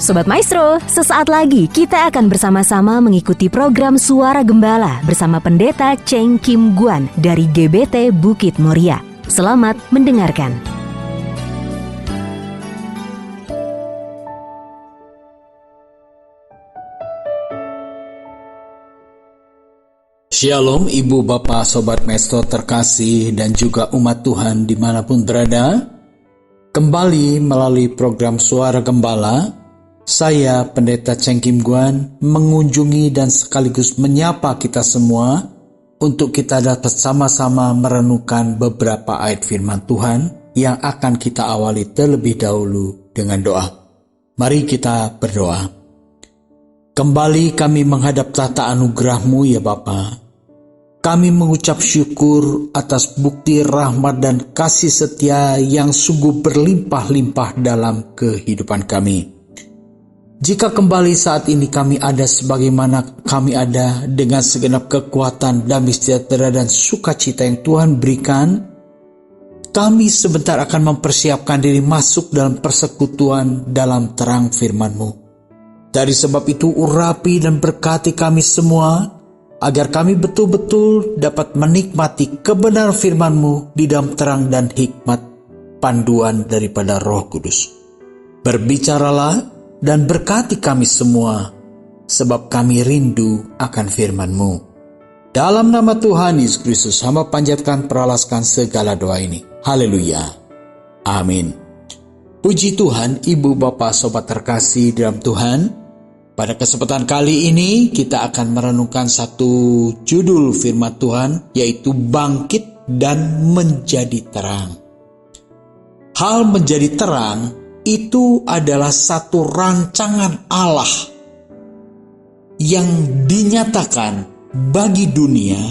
Sobat Maestro, sesaat lagi kita akan bersama-sama mengikuti program Suara Gembala bersama Pendeta Cheng Kim Guan dari GBT Bukit Moria. Selamat mendengarkan. Shalom Ibu Bapak Sobat Maestro terkasih dan juga umat Tuhan dimanapun berada. Kembali melalui program Suara Gembala, saya Pendeta Cheng Kim Guan mengunjungi dan sekaligus menyapa kita semua untuk kita dapat sama-sama merenungkan beberapa ayat firman Tuhan yang akan kita awali terlebih dahulu dengan doa. Mari kita berdoa. Kembali kami menghadap tahta anugerah-Mu ya Bapa. Kami mengucap syukur atas bukti rahmat dan kasih setia yang sungguh berlimpah-limpah dalam kehidupan kami. Jika kembali saat ini kami ada sebagaimana kami ada dengan segenap kekuatan, damai sejahtera dan sukacita yang Tuhan berikan, kami sebentar akan mempersiapkan diri masuk dalam persekutuan dalam terang firman-Mu. Dari sebab itu urapi dan berkati kami semua, agar kami betul-betul dapat menikmati kebenaran firman-Mu di dalam terang dan hikmat panduan daripada Roh Kudus. Berbicaralah dan berkati kami semua, sebab kami rindu akan firman-Mu. Dalam nama Tuhan Yesus Kristus, hamba panjatkan peralaskan segala doa ini. Haleluya. Amin. Puji Tuhan, Ibu Bapak Sobat terkasih dalam Tuhan. Pada kesempatan kali ini kita akan merenungkan satu judul firman Tuhan, yaitu bangkit dan menjadi terang. Hal menjadi terang itu adalah satu rancangan Allah yang dinyatakan bagi dunia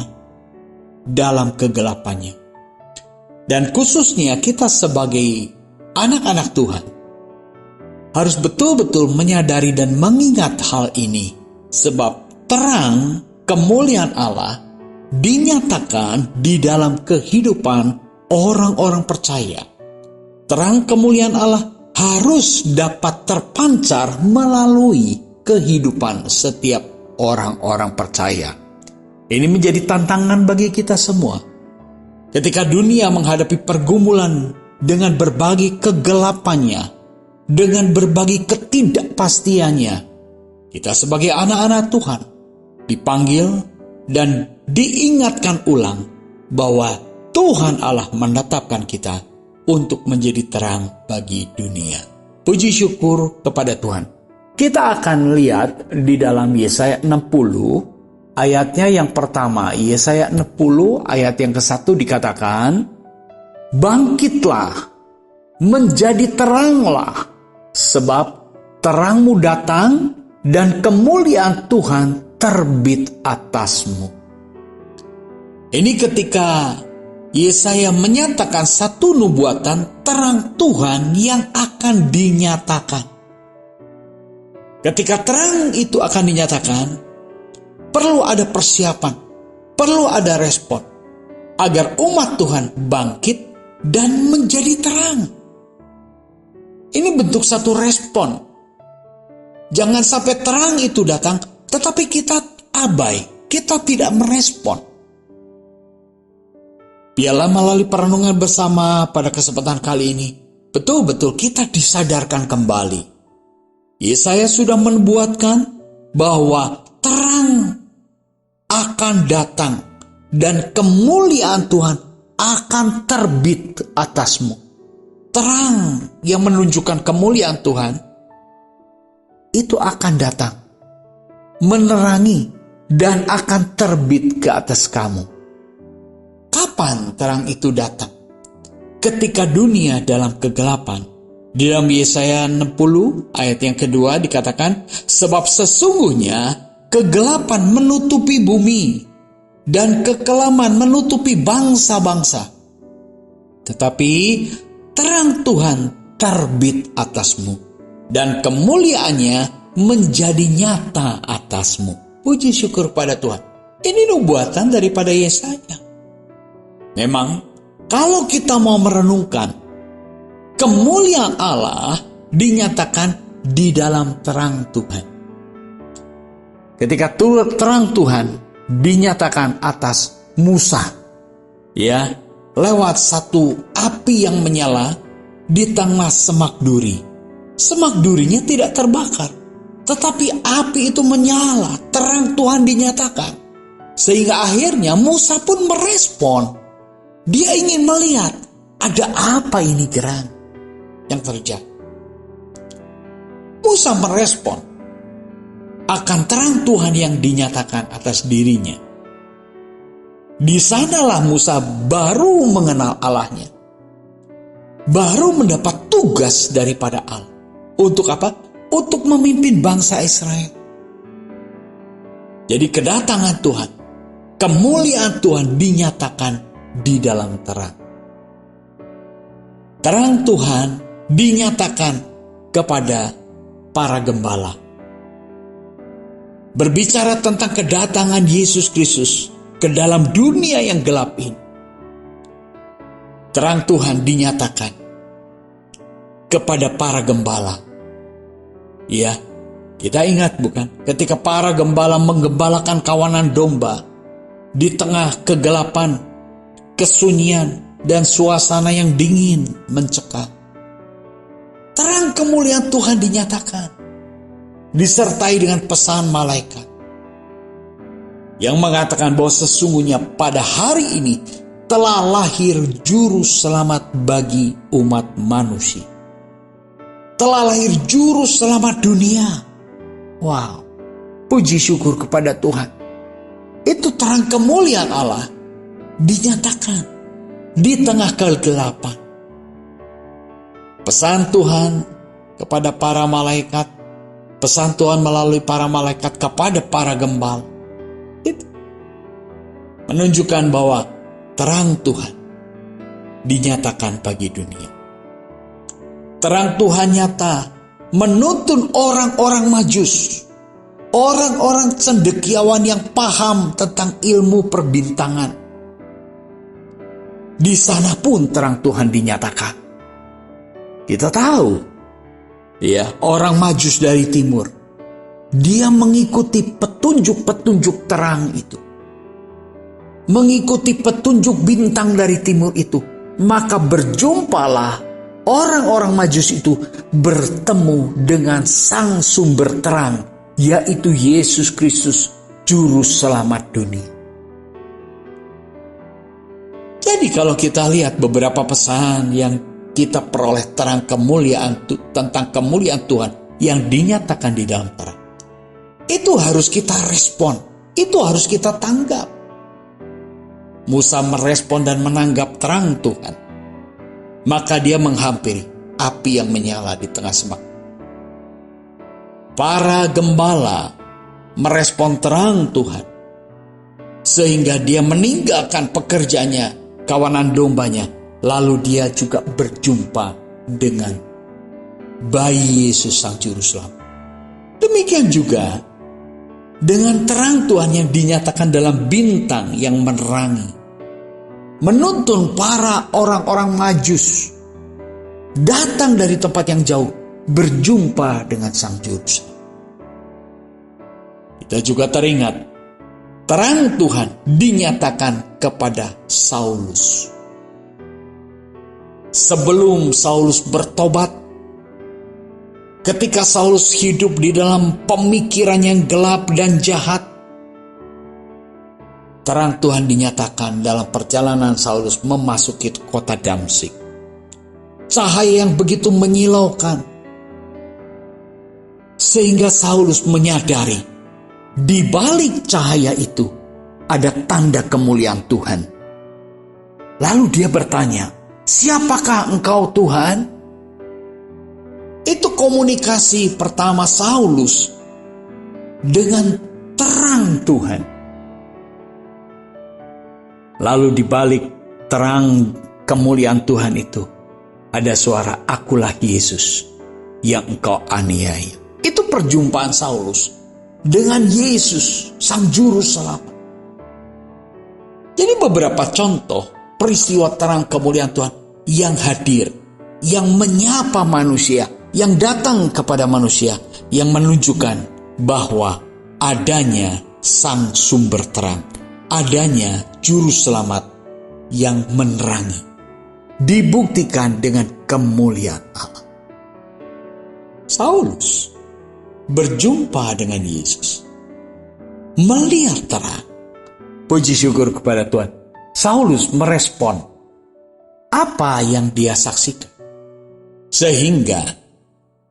dalam kegelapannya. Dan khususnya kita sebagai anak-anak Tuhan harus betul-betul menyadari dan mengingat hal ini, sebab terang kemuliaan Allah dinyatakan di dalam kehidupan orang-orang percaya. Terang kemuliaan Allah harus dapat terpancar melalui kehidupan setiap orang-orang percaya. Ini menjadi tantangan bagi kita semua. Ketika dunia menghadapi pergumulan dengan berbagai kegelapannya, dengan berbagai ketidakpastiannya, kita sebagai anak-anak Tuhan dipanggil dan diingatkan ulang bahwa Tuhan Allah menetapkan kita untuk menjadi terang bagi dunia. Puji syukur kepada Tuhan. Kita akan lihat di dalam Yesaya 60, ayatnya yang pertama. Yesaya 60 ayat yang ke-1 dikatakan, bangkitlah, menjadi teranglah, sebab terangmu datang dan kemuliaan Tuhan terbit atasmu. Ini ketika Yesaya menyatakan satu nubuatan terang Tuhan yang akan dinyatakan. Ketika terang itu akan dinyatakan, perlu ada persiapan, perlu ada respon, agar umat Tuhan bangkit dan menjadi terang. Ini bentuk satu respon. Jangan sampai terang itu datang, tetapi kita abai, kita tidak merespon. Biarlah melalui perenungan bersama pada kesempatan kali ini, betul-betul kita disadarkan kembali. Yesaya sudah menubuatkan bahwa terang akan datang dan kemuliaan Tuhan akan terbit atasmu. Terang yang menunjukkan kemuliaan Tuhan itu akan datang, menerangi dan akan terbit ke atas kamu. Kapan terang itu datang? Ketika dunia dalam kegelapan. Di dalam Yesaya 60 ayat yang kedua dikatakan, sebab sesungguhnya kegelapan menutupi bumi dan kekelaman menutupi bangsa-bangsa. Tetapi terang Tuhan terbit atasmu dan kemuliaannya menjadi nyata atasmu. Puji syukur pada Tuhan. Ini nubuatan daripada Yesaya. Memang, kalau kita mau merenungkan, kemuliaan Allah dinyatakan di dalam terang Tuhan. Ketika terang Tuhan dinyatakan atas Musa, ya, lewat satu api yang menyala di tengah semak duri. Semak durinya tidak terbakar, tetapi api itu menyala, terang Tuhan dinyatakan. Sehingga akhirnya Musa pun merespon. Dia ingin melihat ada apa ini geran yang terjadi. Musa merespon akan terang Tuhan yang dinyatakan atas dirinya. Di sanalah Musa baru mengenal Allahnya. Baru mendapat tugas daripada Allah. Untuk apa? Untuk memimpin bangsa Israel. Jadi kedatangan Tuhan, kemuliaan Tuhan dinyatakan di dalam terang. Terang Tuhan dinyatakan kepada para gembala. Berbicara tentang kedatangan Yesus Kristus ke dalam dunia yang gelap ini. Terang Tuhan dinyatakan kepada para gembala. Ya, kita ingat bukan? Ketika para gembala menggembalakan kawanan domba di tengah kegelapan, kesunyian, dan suasana yang dingin mencekam. Terang kemuliaan Tuhan dinyatakan, disertai dengan pesan malaikat yang mengatakan bahwa sesungguhnya pada hari ini telah lahir juru selamat bagi umat manusia. Telah lahir juru selamat dunia. Wow, puji syukur kepada Tuhan. Itu terang kemuliaan Allah dinyatakan di tengah kegelapan. Pesan Tuhan kepada para malaikat, pesan Tuhan melalui para malaikat kepada para gembala, itu menunjukkan bahwa terang Tuhan dinyatakan bagi dunia. Terang Tuhan nyata menuntun orang-orang Majus, orang-orang cendekiawan yang paham tentang ilmu perbintangan. Di sana pun terang Tuhan dinyatakan. Kita tahu, ya, orang Majus dari timur, dia mengikuti petunjuk-petunjuk terang itu. Mengikuti petunjuk bintang dari timur itu, maka berjumpalah orang-orang Majus itu bertemu dengan sang sumber terang, yaitu Yesus Kristus, Juru Selamat dunia. Jadi kalau kita lihat beberapa pesan yang kita peroleh tentang kemuliaan Tuhan yang dinyatakan di dalam terang, itu harus kita respon, itu harus kita tanggap. Musa merespon dan menanggap terang Tuhan. Maka dia menghampiri api yang menyala di tengah semak. Para gembala merespon terang Tuhan, sehingga dia meninggalkan pekerjaannya, kawanan dombanya, lalu dia juga berjumpa dengan bayi Yesus Sang Juru Selamat. Demikian juga dengan terang Tuhan yang dinyatakan dalam bintang yang menerangi, menuntun para orang-orang Majus datang dari tempat yang jauh berjumpa dengan Sang Juru Selamat. Kita juga teringat terang Tuhan dinyatakan kepada Saulus. Sebelum Saulus bertobat, ketika Saulus hidup di dalam pemikiran yang gelap dan jahat, terang Tuhan dinyatakan dalam perjalanan Saulus memasuki kota Damsyik. Cahaya yang begitu menyilaukan, sehingga Saulus menyadari di balik cahaya itu ada tanda kemuliaan Tuhan. Lalu dia bertanya, "Siapakah engkau Tuhan?" Itu komunikasi pertama Saulus dengan terang Tuhan. Lalu di balik terang kemuliaan Tuhan itu ada suara, "Akulah Yesus yang engkau aniaya." Itu perjumpaan Saulus dengan Yesus, Sang Juru Selamat. Jadi beberapa contoh peristiwa terang kemuliaan Tuhan yang hadir, yang menyapa manusia, yang datang kepada manusia yang menunjukkan bahwa adanya sang sumber terang, adanya juru selamat yang menerangi, dibuktikan dengan kemuliaan Allah. Saulus berjumpa dengan Yesus, melihat terang. Puji syukur kepada Tuhan. Saulus merespon apa yang dia saksikan, sehingga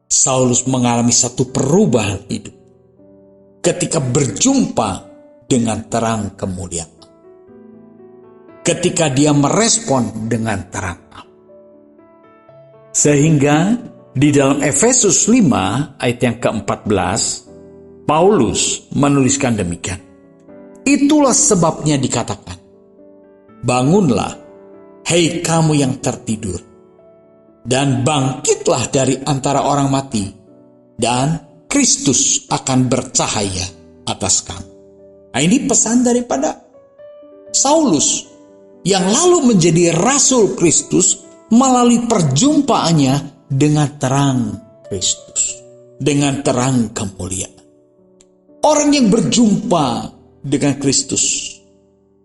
Saulus mengalami satu perubahan hidup ketika berjumpa dengan terang kemuliaan. Ketika dia merespon dengan terang Allah. Sehingga di dalam Efesus 5 ayat yang ke-14, Paulus menuliskan demikian. Itulah sebabnya dikatakan, bangunlah, hei kamu yang tertidur, dan bangkitlah dari antara orang mati, dan Kristus akan bercahaya atas kamu. Nah, ini pesan daripada Saulus yang lalu menjadi Rasul Kristus melalui perjumpaannya dengan terang Kristus, dengan terang kemuliaan. Orang yang berjumpa dengan Kristus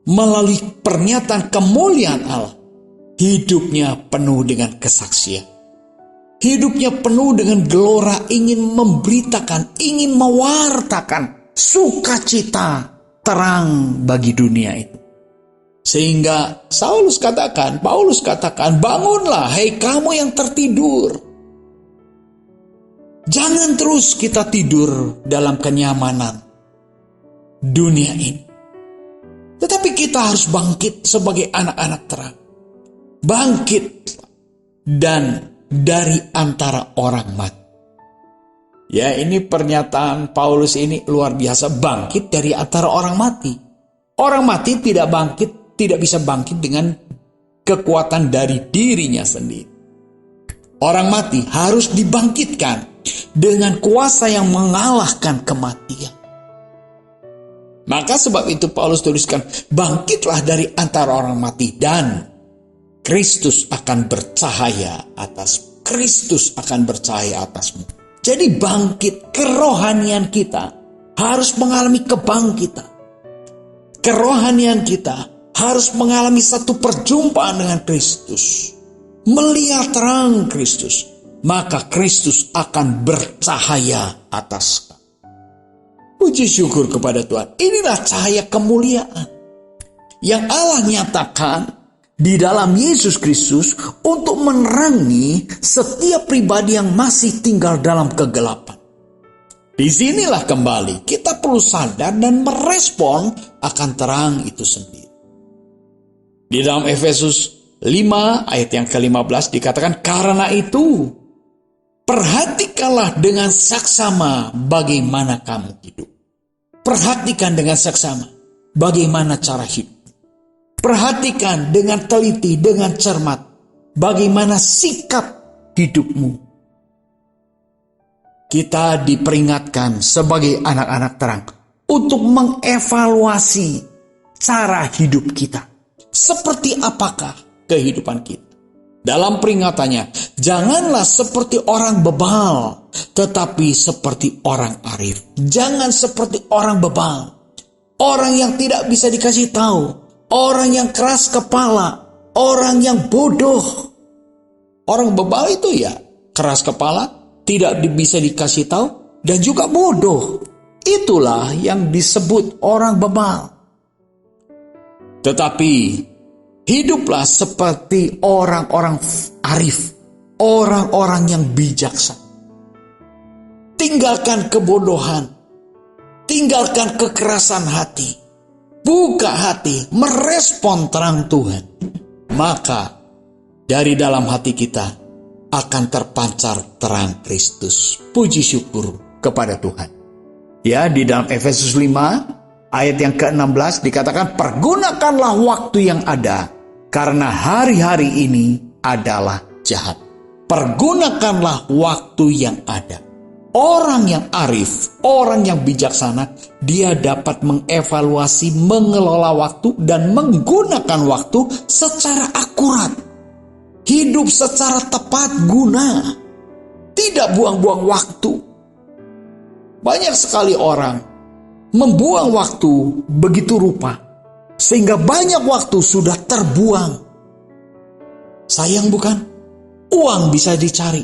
melalui pernyataan kemuliaan Allah, hidupnya penuh dengan kesaksian. Hidupnya penuh dengan gelora, ingin memberitakan, ingin mewartakan sukacita terang bagi dunia itu. Sehingga Paulus katakan, bangunlah, hei kamu yang tertidur. Jangan terus kita tidur dalam kenyamanan dunia ini. Tetapi kita harus bangkit sebagai anak-anak terang. Bangkit dan dari antara orang mati. Ya, ini pernyataan Paulus ini luar biasa, bangkit dari antara orang mati. Orang mati tidak bisa bangkit dengan kekuatan dari dirinya sendiri. Orang mati harus dibangkitkan dengan kuasa yang mengalahkan kematian. Maka sebab itu Paulus tuliskan, bangkitlah dari antara orang mati dan Kristus akan bercahaya atasmu. Kristus akan bercahaya atasmu. Jadi bangkit, kerohanian kita harus mengalami kebangkitan. Kerohanian kita harus mengalami satu perjumpaan dengan Kristus. Melihat terang Kristus, maka Kristus akan bercahaya atas kamu. Puji syukur kepada Tuhan. Inilah cahaya kemuliaan yang Allah nyatakan di dalam Yesus Kristus untuk menerangi setiap pribadi yang masih tinggal dalam kegelapan. Disinilah kembali kita perlu sadar dan merespon akan terang itu sendiri. Di dalam Efesus 5 ayat yang ke-15 dikatakan, karena itu perhatikanlah dengan saksama bagaimana kamu hidup. Perhatikan dengan saksama bagaimana cara hidup. Perhatikan dengan teliti, dengan cermat bagaimana sikap hidupmu. Kita diperingatkan sebagai anak-anak terang untuk mengevaluasi cara hidup kita. Seperti apakah kehidupan kita? Dalam peringatannya, janganlah seperti orang bebal, tetapi seperti orang arif. Jangan seperti orang bebal, orang yang tidak bisa dikasih tahu, orang yang keras kepala, orang yang bodoh. Orang bebal itu ya keras kepala, tidak bisa dikasih tahu, dan juga bodoh. Itulah yang disebut orang bebal. Tetapi hiduplah seperti orang-orang arif, orang-orang yang bijaksana. Tinggalkan kebodohan, tinggalkan kekerasan hati, buka hati, merespon terang Tuhan. Maka dari dalam hati kita akan terpancar terang Kristus. Puji syukur kepada Tuhan. Ya, di dalam Efesus 5 ayat yang ke-16 dikatakan, pergunakanlah waktu yang ada, karena hari-hari ini adalah jahat. Pergunakanlah waktu yang ada. Orang yang arif, orang yang bijaksana, dia dapat mengevaluasi, mengelola waktu, dan menggunakan waktu secara akurat. Hidup secara tepat guna. tidak buang-buang waktu. Banyak sekali orang membuang waktu begitu rupa, sehingga banyak waktu sudah terbuang. Sayang bukan? Uang bisa dicari,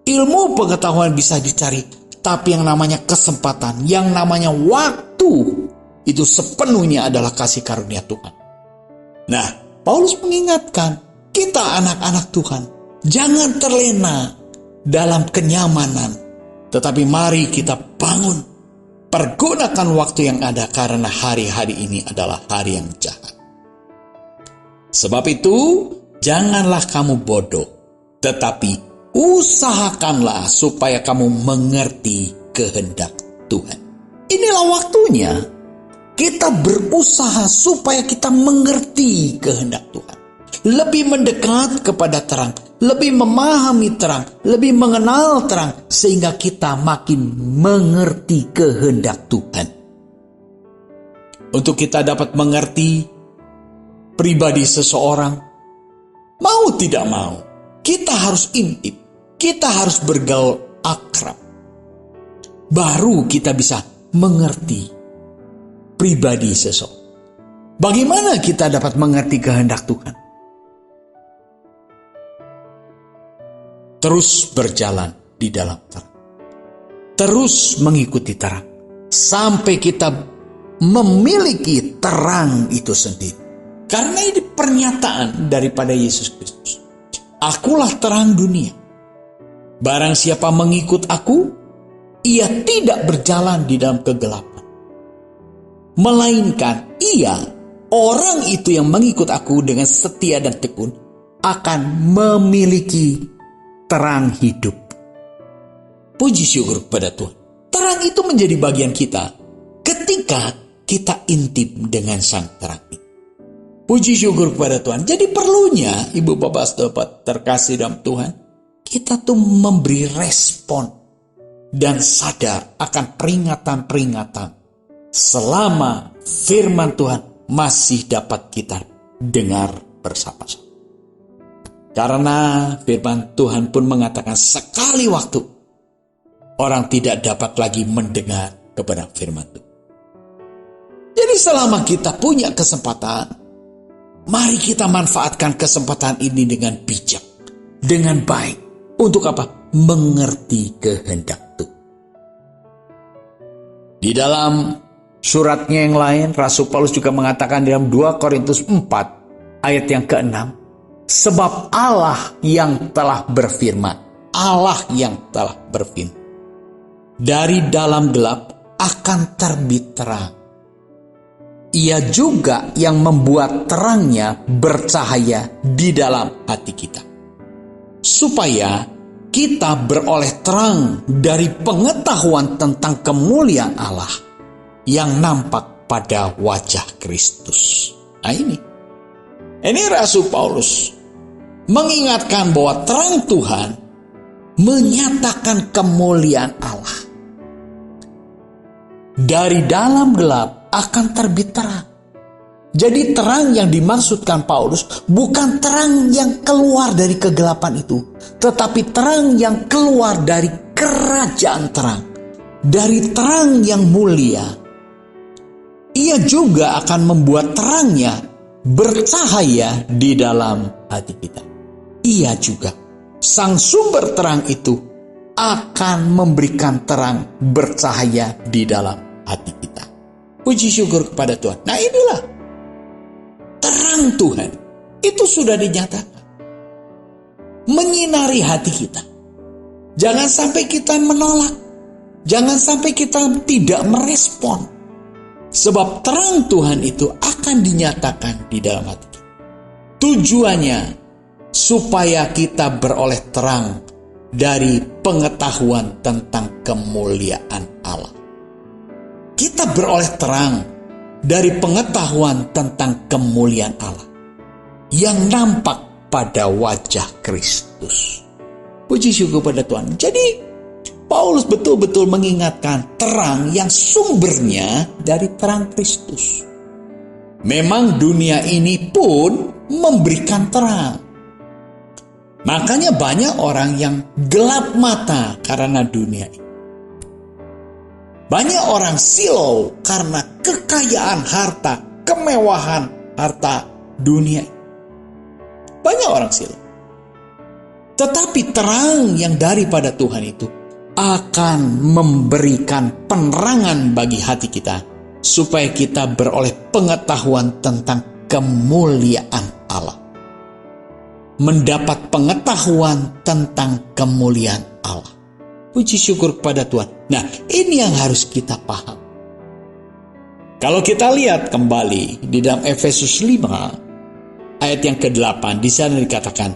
ilmu pengetahuan bisa dicari, tapi yang namanya kesempatan, yang namanya waktu, itu sepenuhnya adalah kasih karunia Tuhan. Nah, Paulus mengingatkan kita anak-anak Tuhan, jangan terlena dalam kenyamanan, tetapi mari kita bangun, pergunakan waktu yang ada, karena hari-hari ini adalah hari yang jahat. Sebab itu, janganlah kamu bodoh, tetapi usahakanlah supaya kamu mengerti kehendak Tuhan. Inilah waktunya kita berusaha supaya kita mengerti kehendak Tuhan. Lebih mendekat kepada terang, lebih memahami terang, lebih mengenal terang, sehingga kita makin mengerti kehendak Tuhan. Untuk kita dapat mengerti pribadi seseorang, mau tidak mau, kita harus intim, kita harus bergaul akrab. Baru kita bisa mengerti pribadi seseorang. Bagaimana kita dapat mengerti kehendak Tuhan? Terus berjalan di dalam terang. Terus mengikuti terang. Sampai kita memiliki terang itu sendiri. Karena ini pernyataan daripada Yesus Kristus. Akulah terang dunia. Barang siapa mengikut aku, ia tidak berjalan di dalam kegelapan. Melainkan ia, orang itu yang mengikut aku dengan setia dan tekun, akan memiliki terang hidup. Puji syukur kepada Tuhan. Terang itu menjadi bagian kita ketika kita intim dengan sang terang itu. Puji syukur kepada Tuhan. Jadi perlunya, ibu bapak saudara terkasih dalam Tuhan, kita tuh memberi respon dan sadar akan peringatan-peringatan selama firman Tuhan masih dapat kita dengar bersama-sama. Karena firman Tuhan pun mengatakan sekali waktu orang tidak dapat lagi mendengar kepada firman Tuhan. Jadi selama kita punya kesempatan, mari kita manfaatkan kesempatan ini dengan bijak, dengan baik. Untuk apa? Mengerti kehendak Tuhan. Di dalam suratnya yang lain, Rasul Paulus juga mengatakan dalam 2 Korintus 4 ayat yang ke-6, sebab Allah yang telah berfirman, dari dalam gelap akan terbit terang. Ia juga yang membuat terangnya bercahaya di dalam hati kita, supaya kita beroleh terang dari pengetahuan tentang kemuliaan Allah yang nampak pada wajah Kristus. Nah ini Rasul Paulus mengingatkan bahwa terang Tuhan menyatakan kemuliaan Allah. Dari dalam gelap akan terbit terang. Jadi terang yang dimaksudkan Paulus bukan terang yang keluar dari kegelapan itu, tetapi terang yang keluar dari kerajaan terang, dari terang yang mulia. Ia juga akan membuat terangnya bercahaya di dalam hati kita. Ia juga, sang sumber terang itu, akan memberikan terang bercahaya di dalam hati kita. Puji syukur kepada Tuhan. Nah inilah terang Tuhan. Itu sudah dinyatakan. Menyinari hati kita. Jangan sampai kita menolak. Jangan sampai kita tidak merespon. Sebab terang Tuhan itu akan dinyatakan di dalam hati kita. Tujuannya supaya kita beroleh terang dari pengetahuan tentang kemuliaan Allah. Kita beroleh terang dari pengetahuan tentang kemuliaan Allah yang nampak pada wajah Kristus. Puji syukur pada Tuhan. Jadi Paulus betul-betul mengingatkan terang yang sumbernya dari terang Kristus. Memang dunia ini pun memberikan terang. Makanya banyak orang yang gelap mata karena dunia ini. Banyak orang silau karena kekayaan harta, kemewahan harta dunia. Banyak orang silau. Tetapi terang yang daripada Tuhan itu akan memberikan penerangan bagi hati kita, supaya kita beroleh pengetahuan tentang kemuliaan Allah. Mendapat pengetahuan tentang kemuliaan Allah. Puji syukur kepada Tuhan. Nah, ini yang harus kita paham. Kalau kita lihat kembali di dalam Efesus 5 ayat yang ke-8, di sana dikatakan,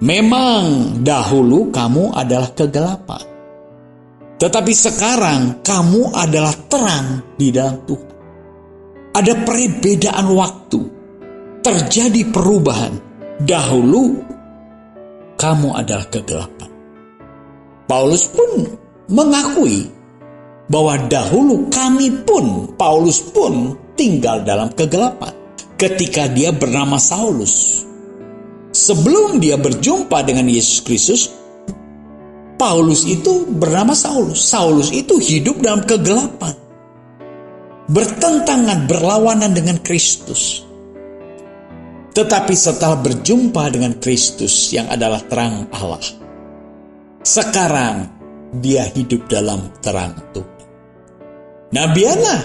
memang dahulu kamu adalah kegelapan, tetapi sekarang kamu adalah terang di dalam Tuhan. Ada perbedaan waktu, terjadi perubahan. Dahulu kamu adalah kegelapan. Paulus pun mengakui bahwa dahulu Paulus pun tinggal dalam kegelapan ketika dia bernama Saulus. Sebelum dia berjumpa dengan Yesus Kristus, Paulus itu bernama Saulus. Saulus itu hidup dalam kegelapan, bertentangan, berlawanan dengan Kristus. Tetapi setelah berjumpa dengan Kristus yang adalah terang Allah, sekarang dia hidup dalam terang Tuhan. Nah, biarlah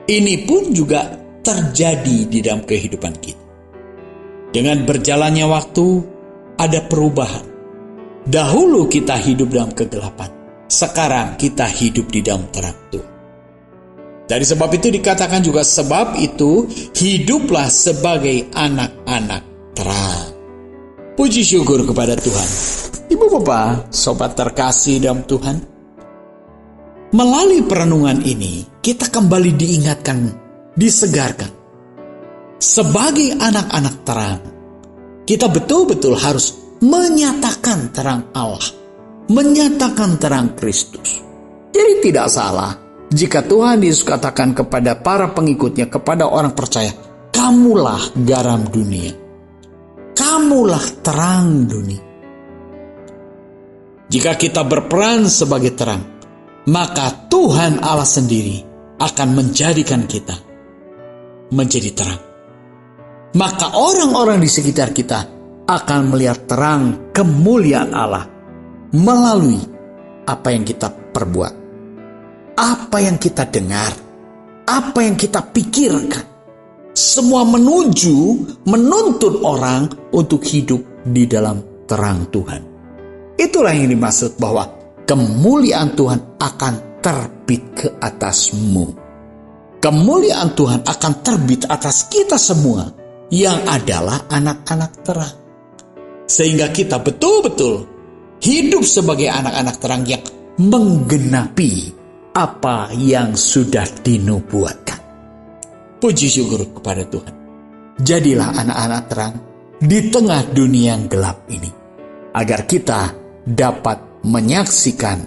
ini pun juga terjadi di dalam kehidupan kita. Dengan berjalannya waktu, ada perubahan. Dahulu kita hidup dalam kegelapan, sekarang kita hidup di dalam terang Tuhan. Dari sebab itu dikatakan juga, sebab itu hiduplah sebagai anak-anak terang. Puji syukur kepada Tuhan. Ibu bapak, sobat terkasih dalam Tuhan, melalui perenungan ini kita kembali diingatkan, disegarkan. Sebagai anak-anak terang, kita betul-betul harus menyatakan terang Allah, menyatakan terang Kristus. Jadi tidak salah jika Tuhan Yesus katakan kepada para pengikutnya, kepada orang percaya, kamulah garam dunia, kamulah terang dunia. Jika kita berperan sebagai terang, maka Tuhan Allah sendiri akan menjadikan kita menjadi terang. Maka orang-orang di sekitar kita akan melihat terang kemuliaan Allah melalui apa yang kita perbuat, apa yang kita dengar, apa yang kita pikirkan. Semua menuntun orang untuk hidup di dalam terang Tuhan. Itulah yang dimaksud bahwa kemuliaan Tuhan akan terbit ke atasmu. Kemuliaan Tuhan akan terbit atas kita semua yang adalah anak-anak terang. Sehingga kita betul-betul hidup sebagai anak-anak terang yang menggenapi apa yang sudah dinubuatkan. Puji syukur kepada Tuhan. Jadilah anak-anak terang di tengah dunia yang gelap ini, agar kita dapat menyaksikan,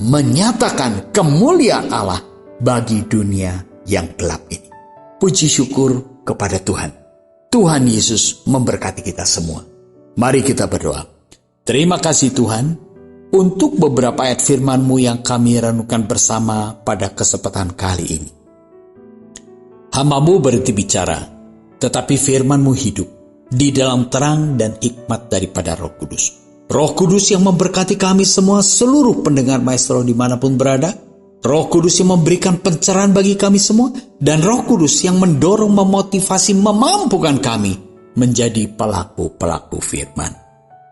menyatakan kemuliaan Allah bagi dunia yang gelap ini. Puji syukur kepada Tuhan. Tuhan Yesus memberkati kita semua. Mari kita berdoa. Terima kasih Tuhan untuk beberapa ayat firman-Mu yang kami renungkan bersama pada kesempatan kali ini. Hamba-Mu berhenti bicara, tetapi firman-Mu hidup di dalam terang dan hikmat daripada Roh Kudus. Roh Kudus yang memberkati kami semua, seluruh pendengar Maestro dimanapun berada. Roh Kudus yang memberikan pencerahan bagi kami semua. Dan Roh Kudus yang mendorong, memotivasi, memampukan kami menjadi pelaku-pelaku firman.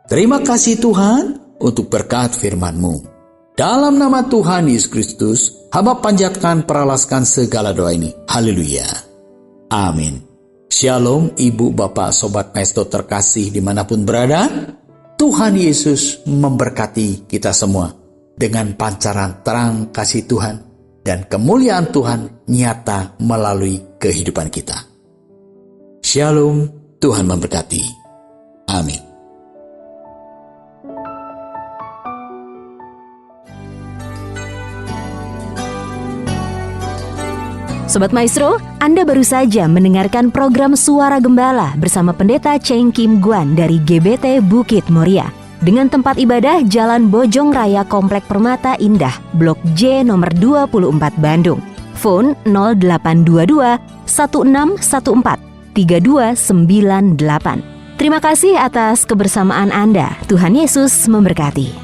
Terima kasih Tuhan untuk berkat firman-Mu. Dalam nama Tuhan Yesus Kristus, hamba panjatkan peralaskan segala doa ini. Haleluya. Amin. Shalom ibu, bapak, sobat Maestro terkasih dimanapun berada. Tuhan Yesus memberkati kita semua dengan pancaran terang kasih Tuhan dan kemuliaan Tuhan nyata melalui kehidupan kita. Shalom, Tuhan memberkati. Amin. Sobat Maestro, Anda baru saja mendengarkan program Suara Gembala bersama Pendeta Cheng Kim Guan dari GBT Bukit Moria. Dengan tempat ibadah Jalan Bojong Raya Komplek Permata Indah, Blok J nomor 24 Bandung. Phone 0822 1614 3298. Terima kasih atas kebersamaan Anda. Tuhan Yesus memberkati.